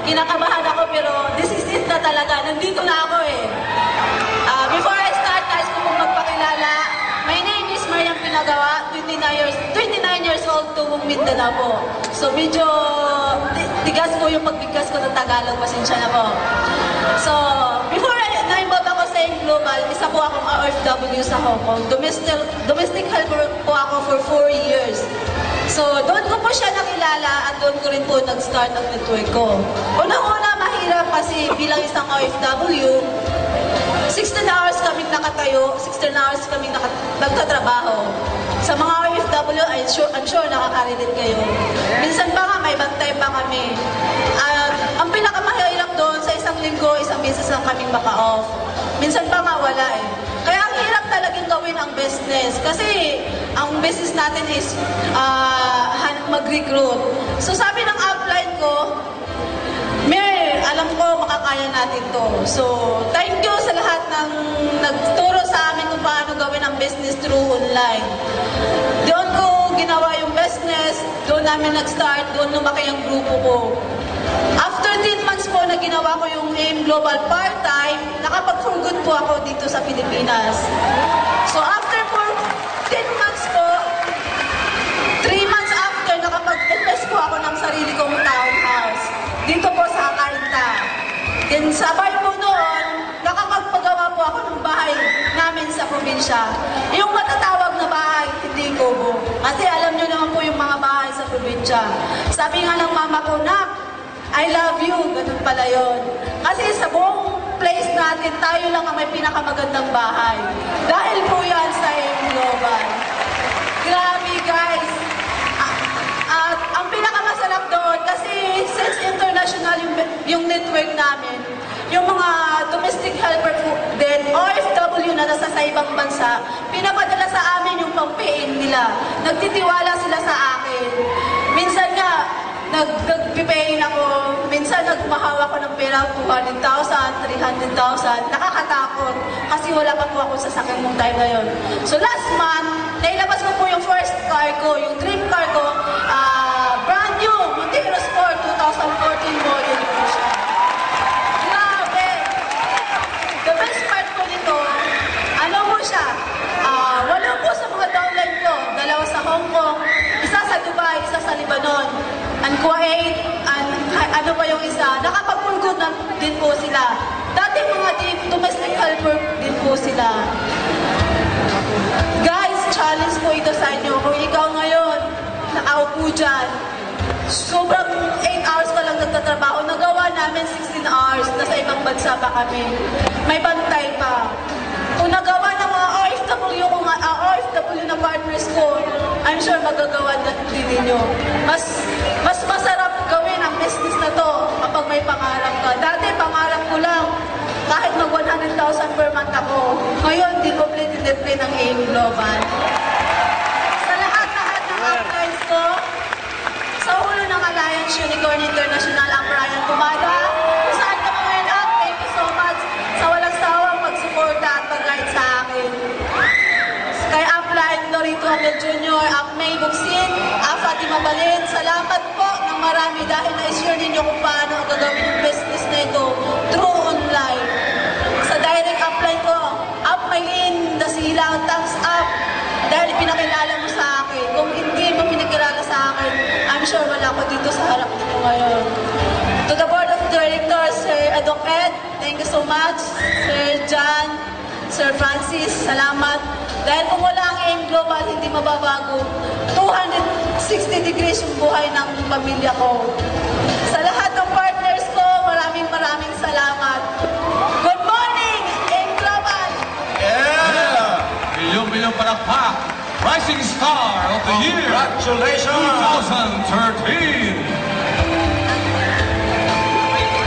kinakabahan ako pero this is it na talaga. Nandito na ako eh. Before I start, nais ko pong magpakilala. My name is Mariam Pinagawa, 29 years old, Tubong Mindanao po. So medyo tigas po yung pagbigkas ko ng Tagalog, pasensya na po. So, before na-involve ako sa AIM Global, isa po akong OFW sa Hong Kong. Domestic helper po ako for 4 years. So, doon ko po siya nakilala at doon ko rin po nag-start ang network ko. Unang-una, mahirap kasi bilang isang OFW, 16 hours kaming nakatayo, 16 hours kaming nagtatrabaho. Sa mga OFW, I'm sure nakaka-relate kayo. Minsan pa nga, may bantay pa kami. Ang pinakamahirap doon, sa isang linggo, isang beses lang kaming maka-off. Minsan pa nga, wala eh. Kaya ang hirap talagang gawin ang business. Kasi ang business natin is mag-recruit. So sabi ng upline ko, Mer, alam ko makakaya natin to. So, thank you sa lahat ng nagturo sa amin kung paano gawin ang business through online. Doon ko ginawa yung business, doon namin nag-start, doon lumaki ang grupo ko. After 10 months po na ginawa ko yung AIM Global part-time, nakapag-for good po ako dito sa Pilipinas. So, after 10 months po, 3 months after, nakapag-invest po ako ng sarili kong townhouse. Dito po sa Cainta. Then sabay po noon, nakapagpagawa po ako ng bahay namin sa probinsya. Yung matatawag na bahay, hindi kubo. Kasi alam nyo naman po yung mga bahay sa probinsya. Sabi nga ng mama ko, Nak, I love you. Ganun pala yun. Kasi sa buong place natin, tayo lang ang may pinakamagandang bahay. Dahil po yan sa AIM Global. Grabe guys. At ang pinakamasarap doon, kasi since international yung network namin, yung mga domestic helper po din, OFW na nasa sa ibang bansa, pinapadala sa amin yung pang-pay nila. Nagtitiwala sila sa akin. Minsan nga, nag-pay ako, minsan nagmahawa ko ng pera 200,000, 300,000, nakakatakot kasi wala pa po ako sa sakyan mong time na yun. So last month, nailabas ko po yung first car ko, yung dream car ko, brand new, Montero Sport 2014 model po siya. Grabe! The best part po nito, ano po siya, wala po sa mga downline ko, dalawa sa Hong Kong, isa sa Dubai, isa sa Lebanon, and Kuwait, and ano pa yung isa, nakapagpulgod na din po sila. Dati mga domestic helper din po sila. Guys, challenge po ito sa inyo. Kung ikaw ngayon, nakaupo dyan, sobrang 8 hours ka lang nagtatrabaho, nagawa namin 16 hours, nasa ibang bansa pa kami. May bantay pa. Kung nagawa ng mga OFW na partners ko, I'm sure magagawa din ninyo. Mas masarap gawin ang business na to kapag may pangarap ka. Dati pangarap ko lang, kahit mag 100,000 per month ako. Ngayon, di complete in ng AIM Global. Sa lahat-lahat ng uplines ko, sa ulo ng Alliance Unicorn International, ang Brian Pumada, kung saan ka mga yan, thank you so much sa walang sawang pagsuporta at pag-guide sa akin. Kay Upline, Dorito Hamel Jr., May Buksin, Fatima Balin, salamat po ng marami dahil na-share ninyo kung paano ang gagawin yung business na ito through online. Sa direct upline ko, Maylin, Dasilang, thumbs up dahil pinakilala mo sa akin. Kung hindi mo pinakilala sa akin, I'm sure wala ko dito sa harap nito ngayon. To the Board of Directors, Sir Adok Ed, thank you so much. Sir John, Sir Francis, salamat. Dahil kung wala ang AIM Global, hindi mababago. 260 degrees yung buhay ng pamilya ko. Sa lahat ng partners ko, maraming salamat. Good morning, AIM Global! Yeah! Milyong palakpak! Rising Star of the Year! Congratulations! 2013!